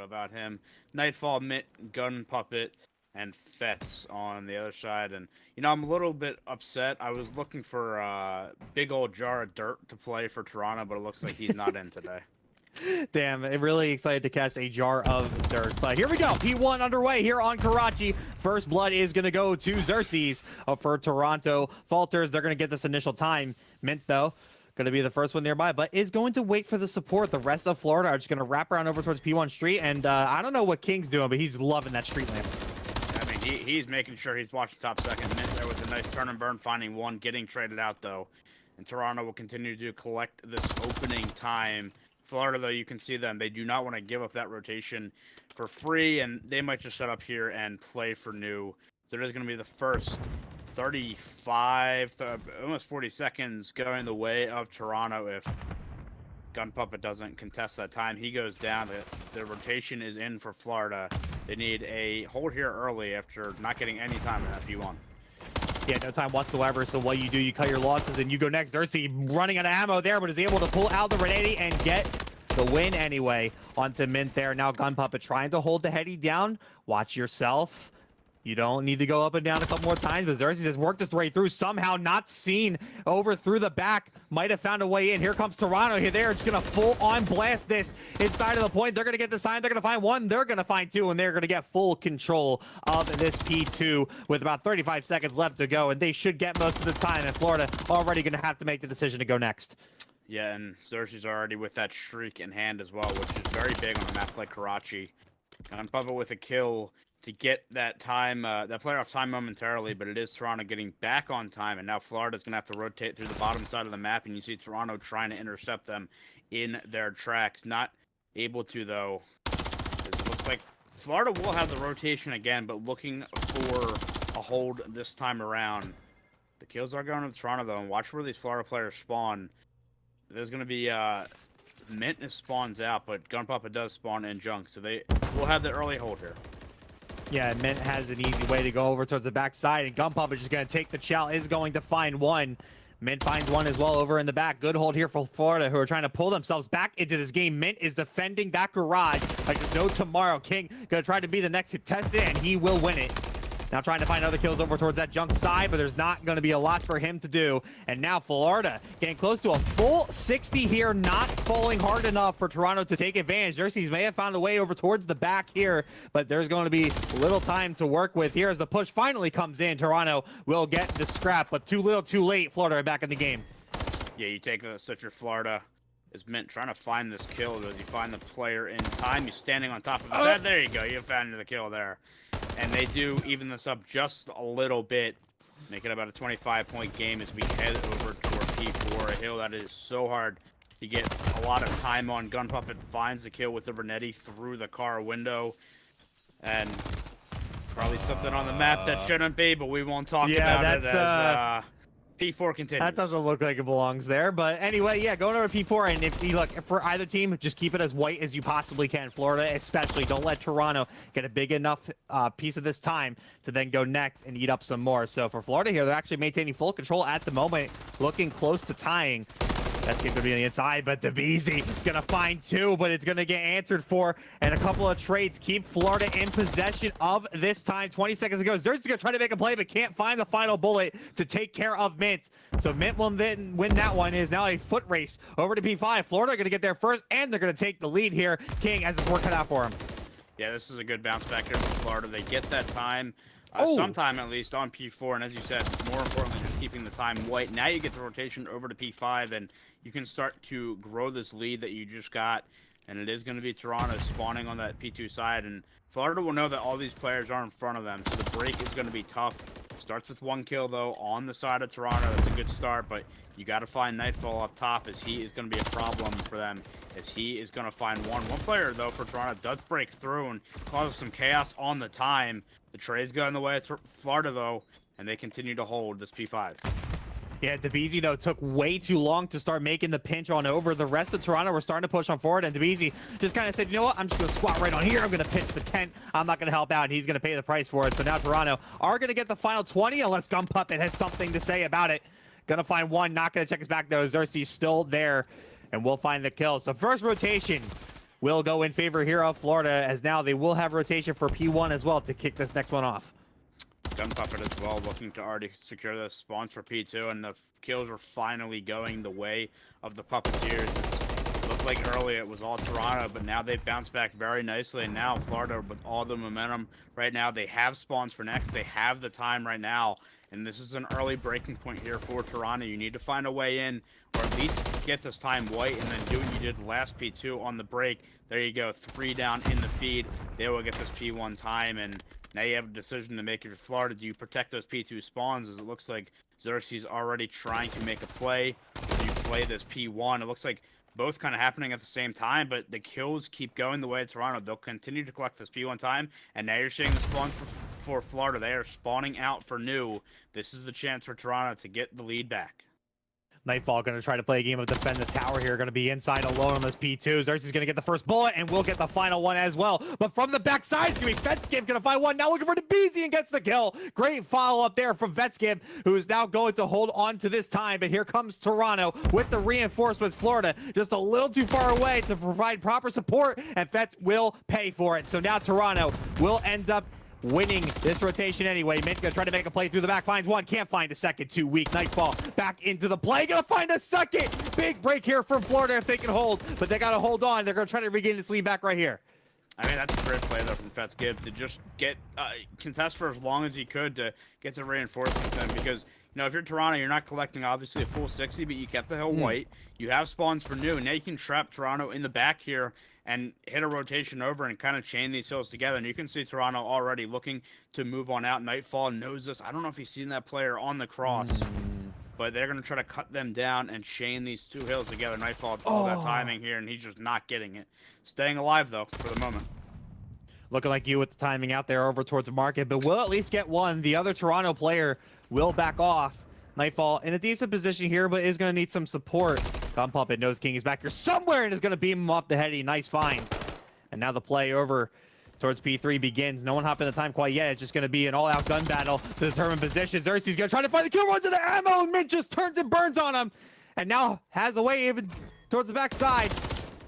about him. Nightfall, Mitt, Gun Puppet, and Fets on the other side. And, you know, I'm a little bit upset. I was looking for a big old jar of dirt to play for Toronto, but it looks like he's not in today. Damn, really excited to catch a jar of dirt. But here we go. P1 underway here on Karachi. First blood is going to go to Xerxes for Toronto Falters. They're going to get this initial time. Mint, though, going to be the first one nearby, but is going to wait for the support. The rest of Florida are just going to wrap around over towards P1 Street. And I don't know what King's doing, but he's loving that street lamp. I mean, he's making sure he's watching top second. Mint there with a nice turn and burn, finding one, getting traded out, though. And Toronto will continue to collect this opening time. Florida, though, you can see them. They do not want to give up that rotation for free, and they might just set up here and play for new. So there's going to be the first 35 to almost 40 seconds going the way of Toronto if Gun Puppet doesn't contest that time. He goes down. The rotation is in for Florida. They need a hold here early after not getting any time in FP1. Yeah, no time whatsoever. So what you do, you cut your losses and you go next. Xerxes running out of ammo there, but is able to pull out the grenade and get the win anyway onto Mint there. Now Gun Puppet trying to hold the heady down. Watch yourself. You don't need to go up and down a couple more times, but Xerxes has worked his way through, somehow not seen over through the back. Might have found a way in. Here comes Toronto. Here they're just going to full-on blast this inside of the point. They're going to get the sign. They're going to find one. They're going to find two, and they're going to get full control of this P2 with about 35 seconds left to go, and they should get most of the time, and Florida already going to have to make the decision to go next. Yeah, and Xerxes already with that streak in hand as well, which is very big on a map like Karachi. Gun Puppet with a kill to get that time, that playoff time momentarily, but it is Toronto getting back on time, and now Florida's going to have to rotate through the bottom side of the map, and you see Toronto trying to intercept them in their tracks. Not able to, though. It looks like Florida will have the rotation again, but looking for a hold this time around. The kills are going to Toronto, though, and watch where these Florida players spawn. There's going to be Mint spawns out, but Gun Puppet does spawn in junk, so they will have the early hold here. Yeah, Mint has an easy way to go over towards the backside, and Gun Puppet is going to take the chow, is going to find one. Mint finds one as well over in the back. Good hold here for Florida, who are trying to pull themselves back into this game. Mint is defending that garage like there's no tomorrow. King going to try to be the next contestant, and he will win it. Now trying to find other kills over towards that junk side, but there's not going to be a lot for him to do. And now Florida getting close to a full 60 here, not falling hard enough for Toronto to take advantage. Xerxes may have found a way over towards the back here, but there's going to be little time to work with here as the push finally comes in. Toronto will get the scrap, but too little too late. Florida are back in the game. Yeah, you take such your Florida is Mint trying to find this kill. As you find the player in time, he's standing on top of his head. There you go. You found the kill there. And they do even this up just a little bit, make it about a 25-point game as we head over to our P4, a hill that is so hard to get a lot of time on. Gun Puppet finds the kill with the Bernetti through the car window, and probably something on the map that shouldn't be, but we won't talk about it as P4 continues. That doesn't look like it belongs there, but anyway, yeah, going over P4, and if you look for either team, just keep it as white as you possibly can. Florida especially, don't let Toronto get a big enough piece of this time to then go next and eat up some more. So for Florida here, they're actually maintaining full control at the moment, looking close to tying. That's going to be on the inside, but DeBeezy is going to find two, but it's going to get answered for, and a couple of trades keep Florida in possession of this time. 20 seconds ago, Xerxes going to try to make a play, but can't find the final bullet to take care of Mint. So Mint will then win that one. It is now a foot race over to P5. Florida are going to get there first, and they're going to take the lead here. King has his work cut out for him. Yeah, this is a good bounce back here for Florida. They get that time. Sometime at least on P4, and as you said, more importantly, just keeping the time white. Now you get the rotation over to P5, and you can start to grow this lead that you just got, and it is going to be Toronto spawning on that P2 side, and Florida will know that all these players are in front of them, so the break is going to be tough. Starts with one kill, though, on the side of Toronto. That's a good start, but you got to find Nightfall up top, as he is going to be a problem for them, as he is going to find one. One player, though, for Toronto does break through and causes some chaos on the time. The trades go in the way of Florida, though, and they continue to hold this P5. Yeah, DeBeezy, though, took way too long to start making the pinch on over. The rest of Toronto were starting to push on forward, and DeBeezy just kind of said, you know what, I'm just going to squat right on here. I'm going to pinch the tent. I'm not going to help out, and he's going to pay the price for it. So now Toronto are going to get the final 20, unless Gun Puppet has something to say about it. Going to find one, not going to check his back, though. Xerxes still there, and we'll find the kill. So first rotation will go in favor here of Florida, as now they will have rotation for P1 as well to kick this next one off. Gun Puppet as well, looking to already secure the spawns for P2, and the kills are finally going the way of the Puppeteers. It looked like earlier it was all Toronto, but now they've bounced back very nicely, and now Florida, with all the momentum right now, they have spawns for next, they have the time right now, and this is an early breaking point here for Toronto. You need to find a way in, or at least get this time white, and then do what you did last P2 on the break. There you go, 3 down in the feed. They will get this P1 time, and now you have a decision to make. If you're Florida, do you protect those P2 spawns, as it looks like Xerxes already trying to make a play, or do you play this P1? It looks like both kind of happening at the same time, but the kills keep going the way of Toronto. They'll continue to collect this P1 time, and now you're seeing the spawns for Florida. They are spawning out for new. This is the chance for Toronto to get the lead back. Nightfall going to try to play a game of defend the tower here. Going to be inside alone on this P2. Xerxes going to get the first bullet, and will get the final one as well. But from the backside, Vetskip going to find one. Now looking for DeBeezy and gets the kill. Great follow-up there from Vetskip, who is now going to hold on to this time. But here comes Toronto with the reinforcements. Florida just a little too far away to provide proper support, and Vets will pay for it. So now Toronto will end up winning this rotation anyway. Mint gonna try to make a play through the back, finds one, can't find a second, too weak. Nightfall back into the play, gonna find a second. Big break here from Florida if they can hold, but they gotta hold on. They're gonna try to regain this lead back right here. I mean, that's a great play though from Fetsgib to just get contest for as long as he could to get some reinforcements then, because you know, if you're Toronto, you're not collecting obviously a full 60, but you kept the hill white. You have spawns for new, and now you can trap Toronto in the back here and hit a rotation over and kind of chain these hills together. And you can see Toronto already looking to move on out. Nightfall knows this. I don't know if he's seen that player on the cross, but they're going to try to cut them down and chain these two hills together. Nightfall, all that timing here, and he's just not getting it. Staying alive, though, for the moment. Looking like you with the timing out there over towards the market, but we'll at least get one. The other Toronto player will back off. Nightfall in a decent position here, but is going to need some support. Gun Puppet knows King is back here somewhere and is going to beam him off the heady. Nice finds. And now the play over towards P3 begins. No one hopping the time quite yet. It's just going to be an all-out gun battle to determine position. Xerxes going to try to find the kill, runs into ammo, and Mint just turns and burns on him. And now has a way even towards the backside.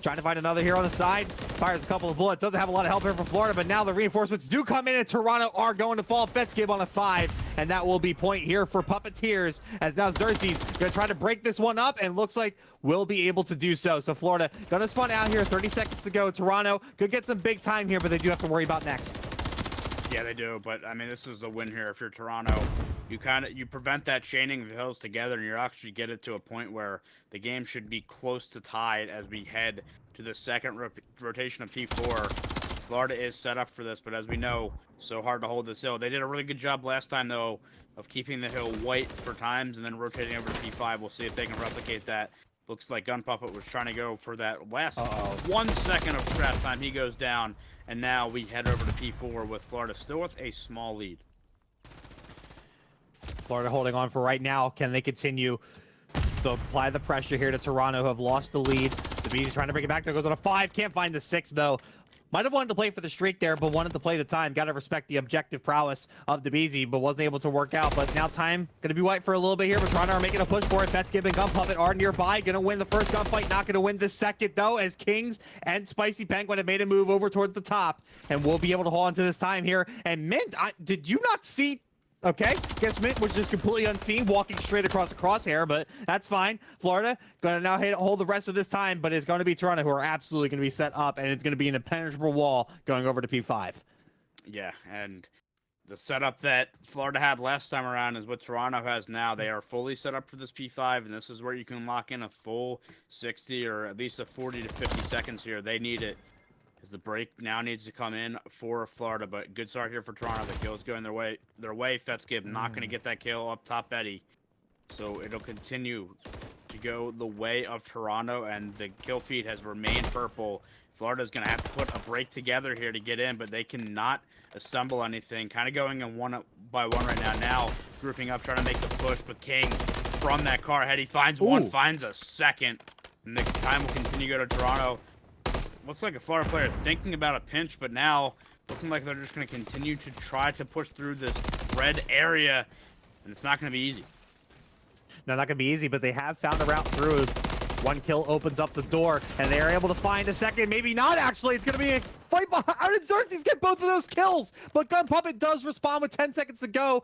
Trying to find another here on the side. Fires a couple of bullets. Doesn't have a lot of help here from Florida, but now the reinforcements do come in, and Toronto are going to fall. Vetskib on a 5, and that will be point here for Puppeteers, as now Xerxes going to try to break this one up, and looks like will be able to do so. So Florida going to spawn out here. 30 seconds to go. Toronto could get some big time here, but they do have to worry about next. Yeah, they do, but I mean, this is a win here. If you're Toronto, you prevent that chaining of the hills together, and you actually get it to a point where the game should be close to tied as we head to the second rotation of P4. Florida is set up for this, but as we know, so hard to hold this hill. They did a really good job last time, though, of keeping the hill white for times and then rotating over to P5. We'll see if they can replicate that. Looks like Gun Puppet was trying to go for that last 1 second of scrap time. He goes down, and now we head over to P4 with Florida still with a small lead. Florida holding on for right now. Can they continue to apply the pressure here to Toronto, who have lost the lead? DeBeezy trying to bring it back. There goes on a 5. Can't find the 6, though. Might have wanted to play for the streak there, but wanted to play the time. Got to respect the objective prowess of DeBeezy, but wasn't able to work out. But now time going to be white for a little bit here, but Toronto are making a push for it. Vetskib and Gun Puppet are nearby. Going to win the first gunfight. Not going to win the second, though, as Kings and Spicy Penguin have made a move over towards the top, and we'll be able to hold on to this time here. And Mint, did you not see... Okay, guess Mint was just completely unseen, walking straight across the crosshair, but that's fine. Florida going to now hold the rest of this time, but it's going to be Toronto who are absolutely going to be set up, and it's going to be an impenetrable wall going over to P5. Yeah, and the setup that Florida had last time around is what Toronto has now. They are fully set up for this P5, and this is where you can lock in a full 60 or at least a 40 to 50 seconds here. They need it, as the break now needs to come in for Florida, but good start here for Toronto. The kill's going their way. Fetskib not going to get that kill up top Betty, so it'll continue to go the way of Toronto, and the kill feed has remained purple. Florida's going to have to put a break together here to get in, but they cannot assemble anything. Kind of going in one by one right now. Now grouping up, trying to make the push, but King from that car ahead, he finds one, finds a second, and the time will continue to go to Toronto. Looks like a Florida player thinking about a pinch, but now looking like they're just going to continue to try to push through this red area, and it's not going to be easy. No, not going to be easy, but they have found a route through. One kill opens up the door, and they are able to find a second. Maybe not, actually. It's going to be a fight behind. Xerxes get both of those kills, but Gun Puppet does respond with 10 seconds to go.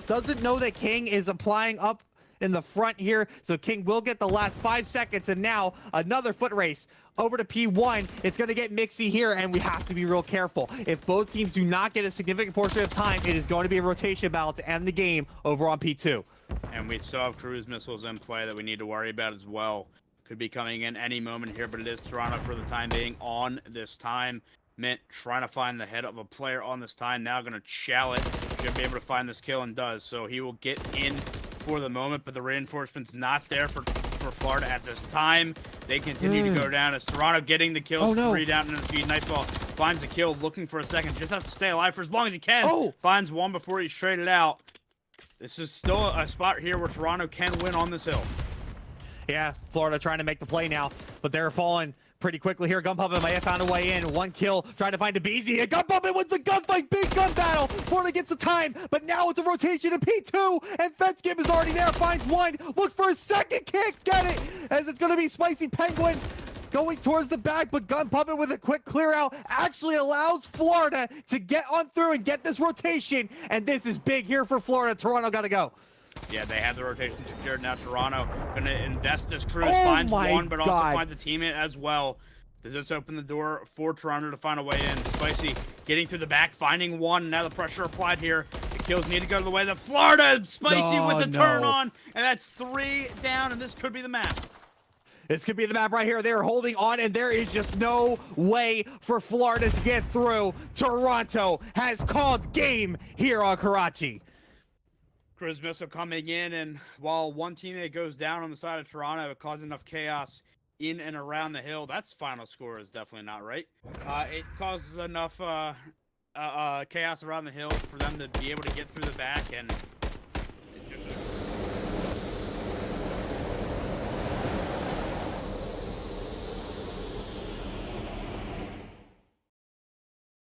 Doesn't know that King is applying up in the front here, so King will get the last 5 seconds, and now another foot race over to P1. It's going to get mixy here, and we have to be real careful. If both teams do not get a significant portion of time, it is going to be a rotation battle to end the game over on P2. And we still have cruise missiles in play that we need to worry about as well. Could be coming in any moment here, but it is Toronto for the time being on this time. Mint trying to find the head of a player on this time. Now going to chow it. Should be able to find this kill and does. So he will get in for the moment, but the reinforcement's not there for Florida at this time. They continue to go down as Toronto getting the kills. 3 down into the feed. Nightfall finds the kill, looking for a second. Just has to stay alive for as long as he can. Finds one before he's traded out. This is still a spot here where Toronto can win on this hill. Yeah, Florida trying to make the play now, but they're falling pretty quickly here. Gun Puppet might have found a way in. One kill, trying to find a BZ. And Gun Puppet wins the gunfight. Big gun battle. Florida gets the time, but now it's a rotation to P2, and Fenskip is already there. Finds one, looks for a second, can't get it, as it's going to be Spicy Penguin going towards the back, but Gun Puppet with a quick clear out actually allows Florida to get on through and get this rotation, and this is big here for Florida. Toronto got to go. Yeah, they have the rotation secured. Now Toronto gonna invest this cruise, finds one, but also finds a teammate as well. Does this open the door for Toronto to find a way in? Spicy getting through the back, finding one. Now the pressure applied here. The kills need to go to the way of Florida. Spicy with the turn on, and that's 3 down, and this could be the map. This could be the map right here. They're holding on, and there is just no way for Florida to get through. Toronto has called game here on Karachi. Cruise missile coming in, and while one teammate goes down on the side of Toronto, it caused enough chaos in and around the hill. That's final score is definitely not right. It causes enough chaos around the hill for them to be able to get through the back, and